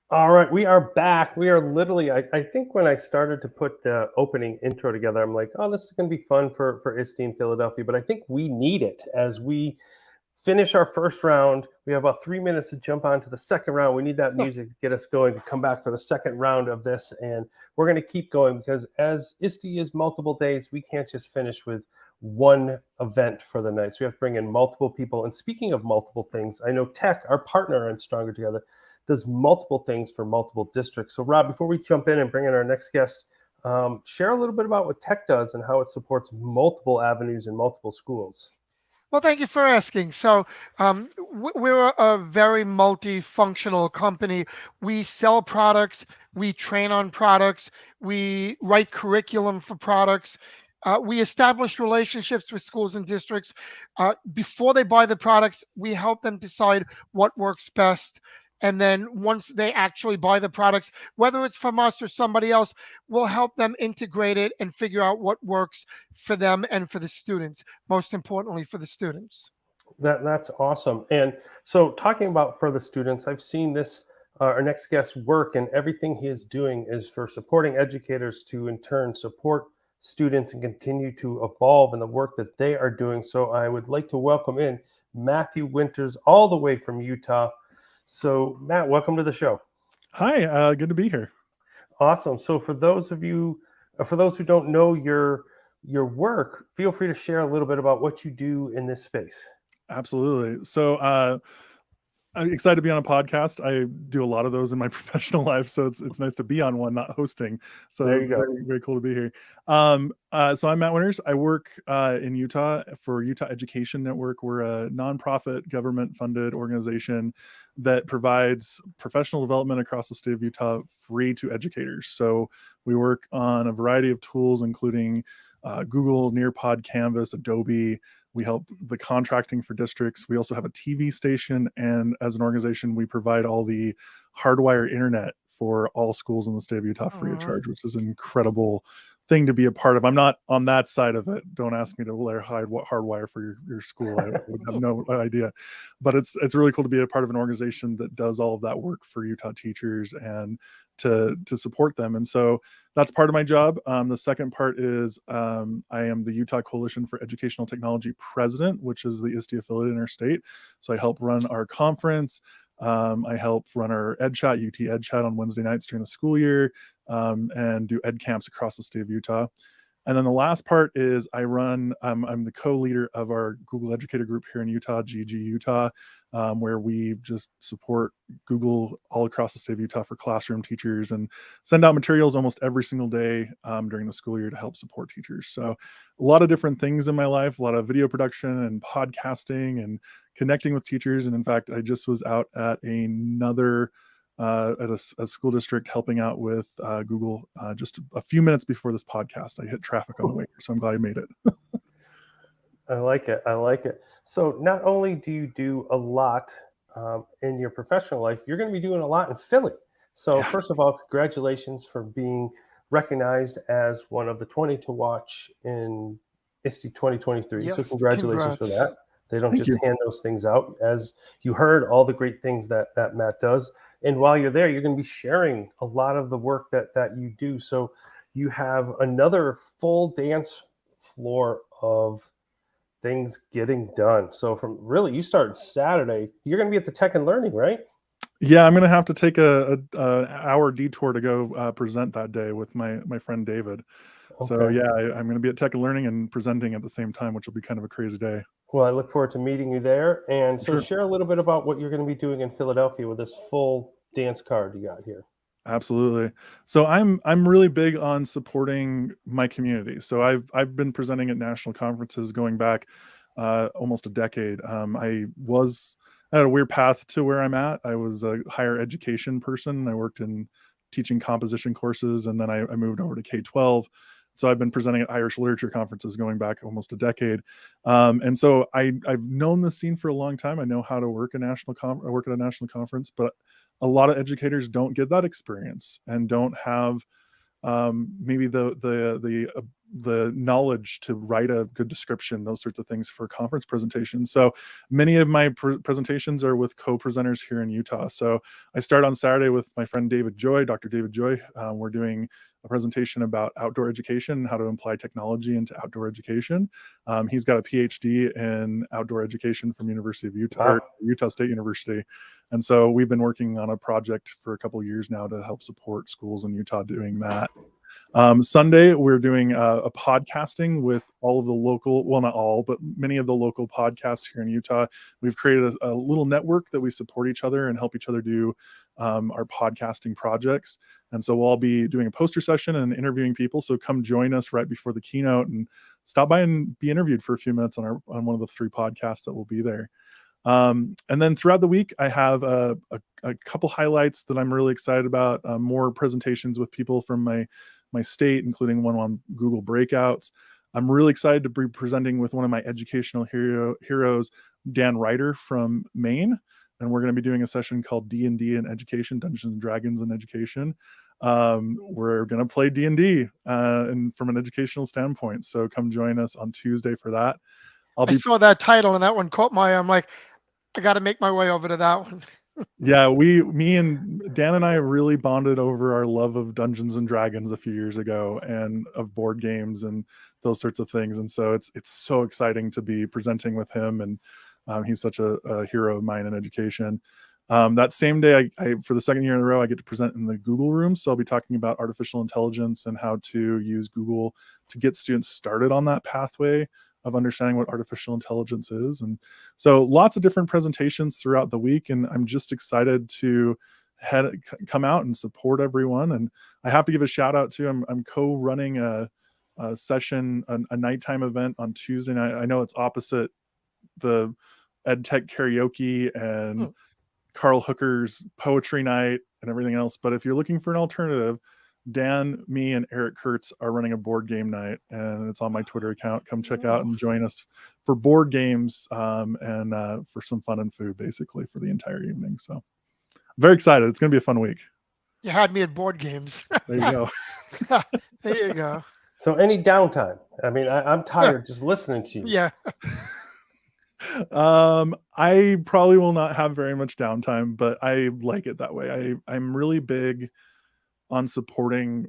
All right, we are back. We are literally, I think when I started to put the opening intro together, I'm like, oh, this is going to be fun for ISTE in Philadelphia. But I think we need it as we finish our first round. We have about 3 minutes to jump on to the second round. We need that music to get us going to come back for the second round of this. And we're going to keep going because as ISTE is multiple days, we can't just finish with one event for the night. So we have to bring in multiple people. And speaking of multiple things, I know Tech, our partner in Stronger Together, does multiple things for multiple districts. So Rob, before we jump in and bring in our next guest, share a little bit about what Tech does and how it supports multiple avenues in multiple schools. Well, thank you for asking. So, we're a very multifunctional company. We sell products, we train on products, we write curriculum for products. We establish relationships with schools and districts. Before they buy the products, we help them decide what works best. And then once they actually buy the products, whether it's from us or somebody else, we'll help them integrate it and figure out what works for them and for the students, most importantly for the students. That's awesome. And so talking about for the students, I've seen this, our next guest work, and everything he is doing is for supporting educators to in turn support students and continue to evolve in the work that they are doing. So I would like to welcome in Matthew Winters all the way from Utah. So Matt, welcome to the show. Hi, good to be here. Awesome. So for those who don't know your work, feel free to share a little bit about what you do in this space. Absolutely. So I'm excited to be on a podcast. I do a lot of those in my professional life, so it's nice to be on one, not hosting. So there it's you go. very, very cool to be here. So I'm Matt Winters. I work in Utah for Utah Education Network. We're a nonprofit government-funded organization that provides professional development across the state of Utah free to educators. So we work on a variety of tools, including Google, Nearpod, Canvas, Adobe. We help the contracting for districts. We also have a TV station, and as an organization, we provide all the hardwire internet for all schools in the state of Utah free of charge, which is an incredible thing to be a part of. I'm not on that side of it. Don't ask me to hardwire for your school. I would have no idea. But it's really cool to be a part of an organization that does all of that work for Utah teachers and to support them. And so that's part of my job. The second part is I am the Utah Coalition for Educational Technology president, which is the ISTE affiliate in our state. So I help run our conference. I help run our EdChat, UT EdChat on Wednesday nights during the school year, and do ed camps across the state of Utah. And then the last part is I'm the co-leader of our Google Educator group here in Utah, GG Utah, where we just support Google all across the state of Utah for classroom teachers and send out materials almost every single day during the school year to help support teachers. So a lot of different things in my life, a lot of video production and podcasting and connecting with teachers. And in fact, I just was out at another at a school district helping out with Google just a few minutes before this podcast. I hit traffic on the way here, so I'm glad I made it. I like it. I like it. So not only do you do a lot in your professional life, you're going to be doing a lot in Philly. So first of all, congratulations for being recognized as one of the 20 to watch in ISTE 2023. Yes, so congratulations for that. They don't Thank just you. hand those things out. As you heard, all the great things that Matt does. And while you're there, you're going to be sharing a lot of the work that you do. So you have another full dance floor of things getting done. So from really, you started Saturday. You're going to be at the Tech and Learning, right? Yeah, I'm gonna have to take a hour detour to go present that day with my friend David. So Okay. yeah, I'm gonna be at Tech and Learning and presenting at the same time, which will be kind of a crazy day. Well, I look forward to meeting you there. And so Sure. share a little bit about what you're going to be doing in Philadelphia with this full dance card you got here. Absolutely. So I'm really big on supporting my community. So I've been presenting at national conferences going back almost a decade. I had a weird path to where I'm at. I was a higher education person. I worked in teaching composition courses, and then I moved over to K-12. So I've been presenting at Irish literature conferences going back almost a decade. And so I've known the scene for a long time. I know how to work work at a national conference, but a lot of educators don't get that experience and don't have maybe the knowledge to write a good description, those sorts of things for conference presentations. So many of my presentations are with co-presenters here in Utah. So I start on Saturday with my friend David Joy, Dr. David Joy. We're doing a presentation about outdoor education, how to apply technology into outdoor education. He's got a PhD in outdoor education from University of Utah, or Utah State University. And so we've been working on a project for a couple of years now to help support schools in Utah doing that. Sunday, we're doing a podcasting with all of the local, well, not all, but many of the local podcasts here in Utah. We've created a little network that we support each other and help each other do our podcasting projects. And so we'll all be doing a poster session and interviewing people. So come join us right before the keynote and stop by and be interviewed for a few minutes on one of the 3 podcasts that will be there. And then throughout the week, I have a couple highlights that I'm really excited about. More presentations with people from my state, including one on Google Breakouts. I'm really excited to be presenting with one of my educational heroes, Dan Ryder from Maine. And we're going to be doing a session called D&D in Education, Dungeons and Dragons in Education. We're going to play D&D and from an educational standpoint. So come join us on Tuesday for that. I saw that title and that one caught my eye. I'm like, I got to make my way over to that one. Yeah, me and Dan and I really bonded over our love of Dungeons and Dragons a few years ago and of board games and those sorts of things. And so it's so exciting to be presenting with him. And he's such a hero of mine in education. That same day, I for the second year in a row, I get to present in the Google room. So I'll be talking about artificial intelligence and how to use Google to get students started on that pathway of understanding what artificial intelligence is. And so lots of different presentations throughout the week. And I'm just excited to come out and support everyone. And I have to give a shout out to, I'm co-running a session, a nighttime event on Tuesday night. I know it's opposite the EdTech karaoke and Carl Hooker's poetry night and everything else. But if you're looking for an alternative, Dan, me, and Eric Kurtz are running a board game night, and it's on my Twitter account. Come check out and join us for board games and for some fun and food, basically, for the entire evening. So very excited. It's going to be a fun week. You had me at board games. There you go. There you go. So any downtime? I mean, I'm tired just listening to you. Yeah. I probably will not have very much downtime, but I like it that way. I'm really big on supporting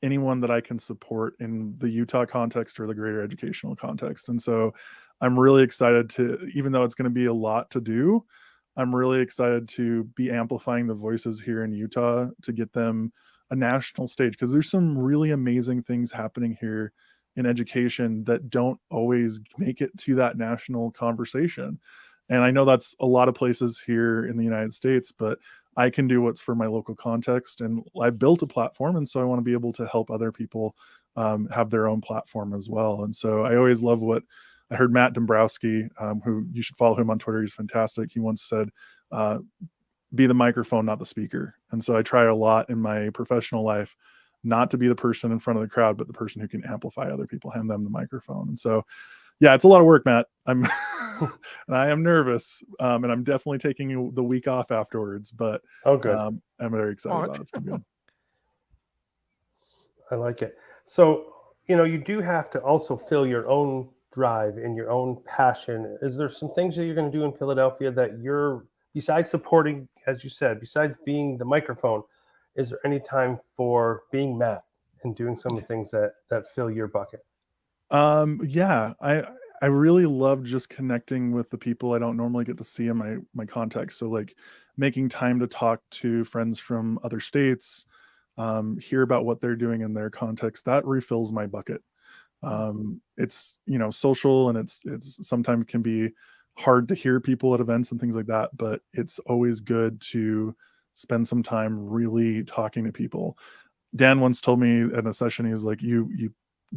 anyone that I can support in the Utah context or the greater educational context. And so I'm really excited to, even though it's going to be a lot to do, I'm really excited to be amplifying the voices here in Utah to get them a national stage, because there's some really amazing things happening here in education that don't always make it to that national conversation. And I know that's a lot of places here in the United States, but I can do what's for my local context. And I built a platform. And so I want to be able to help other people have their own platform as well. And so I always love what I heard Matt Dombrowski, who you should follow him on Twitter. He's fantastic. He once said, be the microphone, not the speaker. And so I try a lot in my professional life not to be the person in front of the crowd, but the person who can amplify other people, hand them the microphone. And so, yeah, it's a lot of work, Matt. And I am nervous, and I'm definitely taking the week off afterwards, but good. I'm very excited about it. It's good. I like it. So, you do have to also fill your own drive and your own passion, is there some things that you're going to do in Philadelphia that you're, besides supporting, as you said, besides being the microphone, is there any time for being Matt and doing some of the things that fill your bucket? Yeah, I really love just connecting with the people I don't normally get to see in my contacts. So like making time to talk to friends from other states, hear about what they're doing in their context, that refills my bucket. It's, you know, social, and it's sometimes can be hard to hear people at events and things like that, but it's always good to spend some time really talking to people. Dan once told me in a session, he was like, you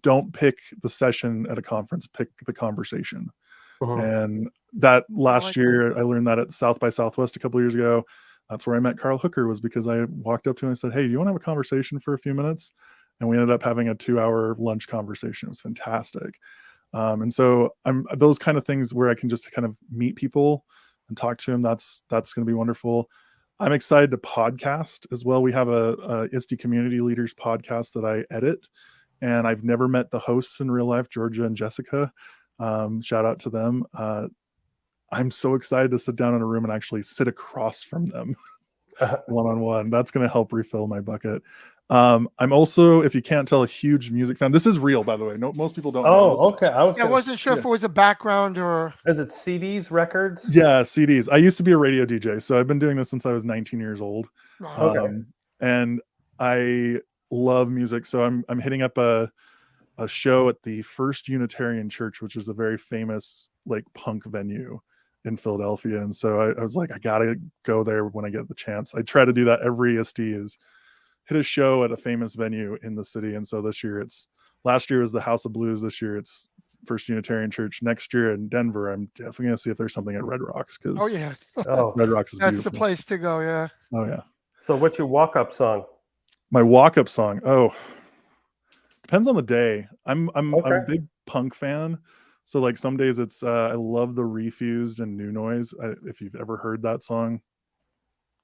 don't pick the session at a conference, pick the conversation. Mhm. And that last like year, I learned that at South by Southwest a couple years ago. That's where I met Carl Hooker, was because I walked up to him and said, "Hey, do you want to have a conversation for a few minutes?" And we ended up having a 2-hour lunch conversation. It was fantastic. And so I'm those kind of things where I can just kind of meet people and talk to them. That's going to be wonderful. I'm excited to podcast as well. We have a ISTE Community Leaders podcast that I edit, and I've never met the hosts in real life, Georgia and Jessica. Shout out to them. I'm so excited to sit down in a room and actually sit across from them one-on-one. That's going to help refill my bucket. I'm also, if you can't tell, a huge music fan. This is real, by the way. No, most people don't know this. Oh, okay. I was Yeah, I gonna, wasn't sure if it was a background or. is it CDs, records? Yeah, CDs. I used to be a radio DJ, so I've been doing this since I was 19 years old. Okay. And I love music. So I'm hitting up a show at the First Unitarian Church, which is a very famous like punk venue in Philadelphia. And so I was like, I gotta go there when I get the chance. I try to do that every ISTE, is hit a show at a famous venue in the city. And so this year last year was the House of Blues. This year it's First Unitarian Church. Next year in Denver, I'm definitely gonna see if there's something at Red Rocks, because Oh yeah, Oh, Red Rocks is that's beautiful. the place to go. Yeah. Oh yeah. so what's your walk-up song? My walk-up song. Oh, depends on the day. I'm Okay. a big punk fan. So like some days it's I love the Refused and New Noise. If you've ever heard that song,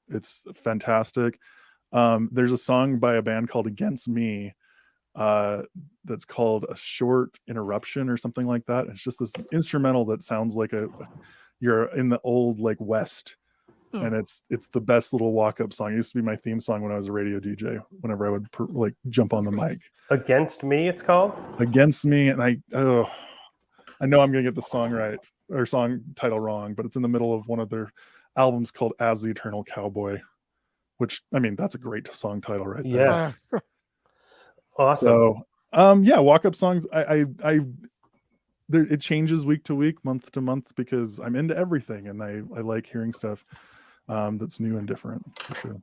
it's fantastic. There's a song by a band called Against Me, that's called A Short Interruption or something like that. It's just this instrumental that sounds like you're in the old like West. And it's the best little walk-up song. It used to be my theme song when I was a radio DJ, whenever I would like jump on the mic. Against Me, it's called? Against Me. And I know I'm gonna get the song right, or song title wrong, but it's in the middle of one of their albums called As the Eternal Cowboy, which, I mean, that's a great song title right there. Yeah. Awesome. So yeah, walk-up songs, it changes week to week, month to month, because I'm into everything, and I like hearing stuff that's new and different, for sure.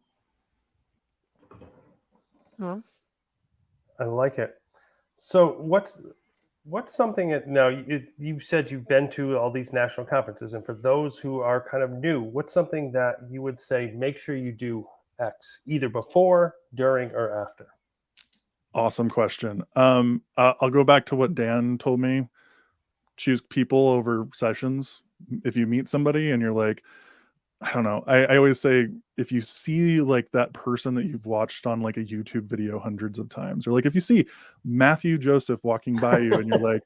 Yeah. I like it. So what's something that, now you said you've been to all these national conferences, and for those who are kind of new, what's something that you would say make sure you do X, either before, during, or after? Awesome question. I'll go back to what Dan told me. Choose people over sessions. If you meet somebody and you're like, I don't know, I always say, if you see like that person that you've watched on like a YouTube video hundreds of times, or like if you see Matthew Joseph walking by you and you're like,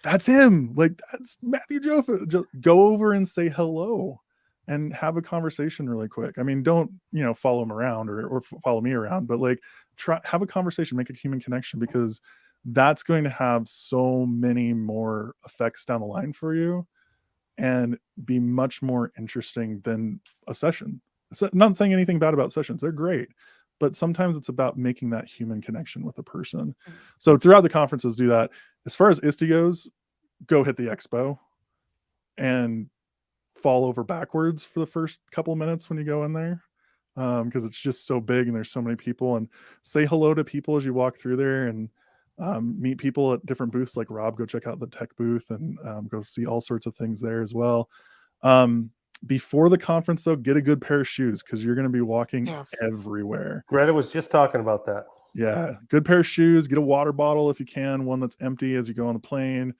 that's him, like that's Matthew Joseph, just go over and say hello and have a conversation really quick. I mean, don't, follow him around or follow me around, but like have a conversation, make a human connection, because that's going to have so many more effects down the line for you and be much more interesting than a session. It's not saying anything bad about sessions. They're great, but sometimes it's about making that human connection with a person. So throughout the conferences, do that. As far as ISTE goes, go hit the expo and fall over backwards for the first couple of minutes when you go in there, because it's just so big and there's so many people, and say hello to people as you walk through there, and meet people at different booths. Like Rob, go check out the tech booth and go see all sorts of things there as well. Before the conference though, get a good pair of shoes, because you're going to be walking everywhere. Greta was just talking about that. Yeah, good pair of shoes. Get a water bottle if you can, one that's empty as you go on the plane.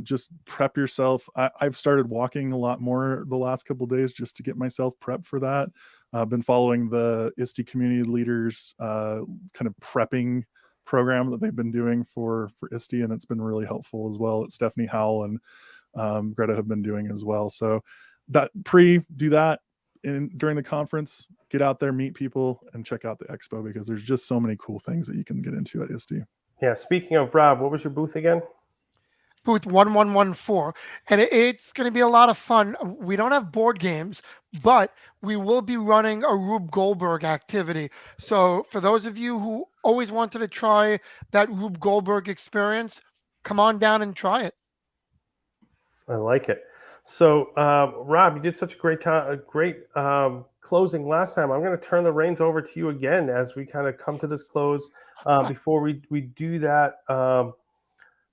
Just prep yourself. I've started walking a lot more the last couple of days just to get myself prepped for that. I've been following the ISTE community leaders kind of prepping program that they've been doing for ISTE, and it's been really helpful as well. That Stephanie Howell and Greta have been doing as well. So that do that during the conference, get out there, meet people, and check out the expo, because there's just so many cool things that you can get into at ISTE. Yeah. Speaking of, Rob, what was your booth again? Booth 1114, and it's going to be a lot of fun. We don't have board games, but we will be running a Rube Goldberg activity. So for those of you who always wanted to try that Rube Goldberg experience, come on down and try it. I like it. So, Rob, you did such a great closing last time. I'm going to turn the reins over to you again as we kind of come to this close. Before we do that,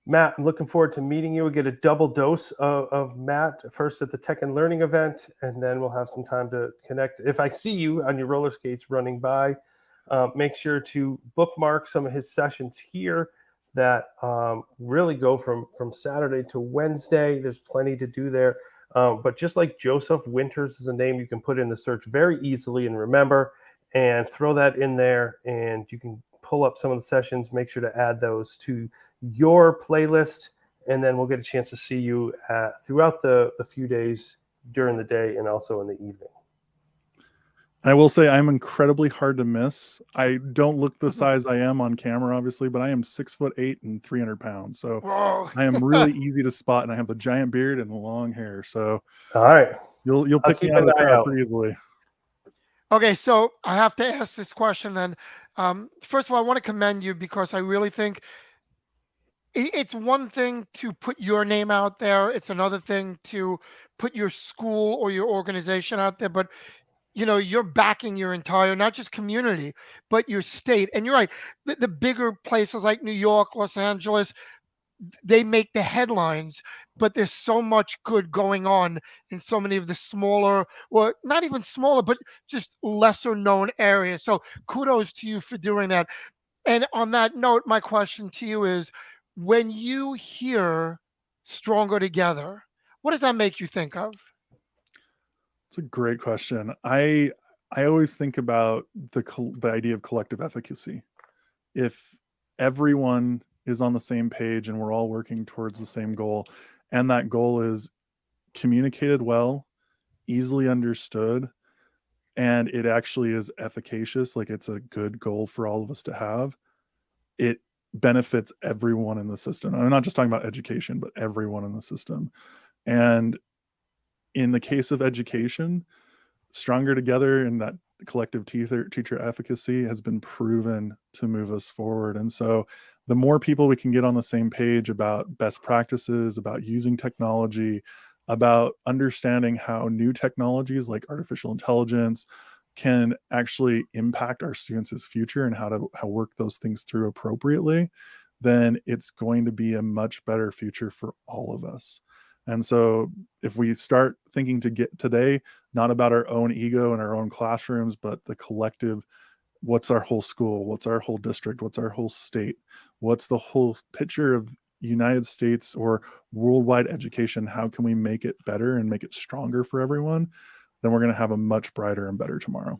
Matt, I'm looking forward to meeting you. We'll get a double dose of Matt, first at the Tech and Learning event, and then we'll have some time to connect. If I see you on your roller skates running by, make sure to bookmark some of his sessions here that really go from Saturday to Wednesday. There's plenty to do there. But just like Joseph Winters is a name you can put in the search very easily and remember, and throw that in there, and you can pull up some of the sessions. Make sure to add those to your playlist, and then we'll get a chance to see you throughout the few days during the day and also in the evening. I will say I'm incredibly hard to miss. I don't look the size I am on camera, obviously, but I am 6'8" and 300 pounds. So Whoa. I am really easy to spot, and I have the giant beard and the long hair. So all right, you'll pick me out of the crowd pretty easily. Okay, so I have to ask this question then. First of all, I want to commend you, because I really think it's one thing to put your name out there. It's another thing to put your school or your organization out there. But, you're backing your entire, not just community, but your state. And you're right, the bigger places like New York, Los Angeles, they make the headlines, but there's so much good going on in so many of the smaller, or not even smaller, but just lesser known areas. So kudos to you for doing that. And on that note, my question to you is, when you hear Stronger Together, what does that make you think of? It's a great question. I always think about the idea of collective efficacy. If everyone is on the same page and we're all working towards the same goal, and that goal is communicated well, easily understood, and it actually is efficacious, like it's a good goal for all of us to have, it benefits everyone in the system. I'm not just talking about education, but everyone in the system. And in the case of education, Stronger Together and that collective teacher efficacy has been proven to move us forward. And so the more people we can get on the same page about best practices, about using technology, about understanding how new technologies like artificial intelligence can actually impact our students' future and how work those things through appropriately, then it's going to be a much better future for all of us. And so if we start thinking to get today, not about our own ego and our own classrooms, but the collective, what's our whole school? What's our whole district? What's our whole state? What's the whole picture of United States or worldwide education? How can we make it better and make it stronger for everyone? Then we're going to have a much brighter and better tomorrow.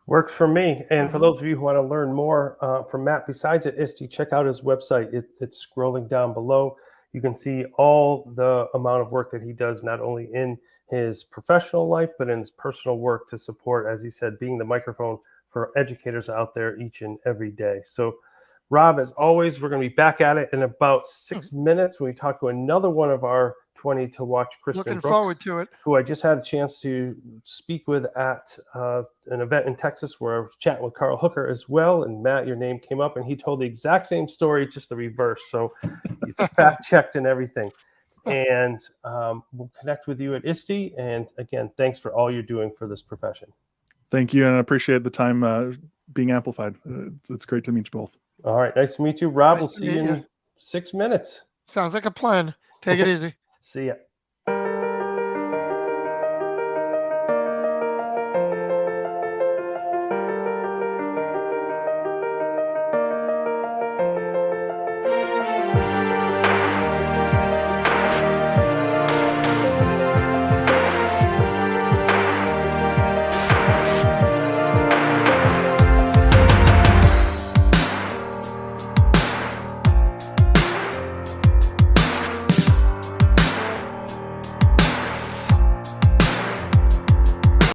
Works for me. And for those of you who want to learn more from Matt, besides at ISTE, check out his website. It's scrolling down below. You can see all the amount of work that he does, not only in his professional life, but in his personal work to support, as he said, being the microphone for educators out there each and every day. So, Rob, as always, we're going to be back at it in about 6 minutes when we talk to another one of our 20 to watch, Kristen Looking Brooks, forward to it. who I just had a chance to speak with at an event in Texas where I was chatting with Carl Hooker as well. And Matt, your name came up, and he told the exact same story, just the reverse. So it's fact checked and everything. And we'll connect with you at ISTE. And again, thanks for all you're doing for this profession. Thank you, and I appreciate the time being amplified. It's great to meet you both. All right, nice to meet you, Rob. Nice We'll to see you meet in you. 6 minutes. Sounds like a plan. Take it easy. See ya.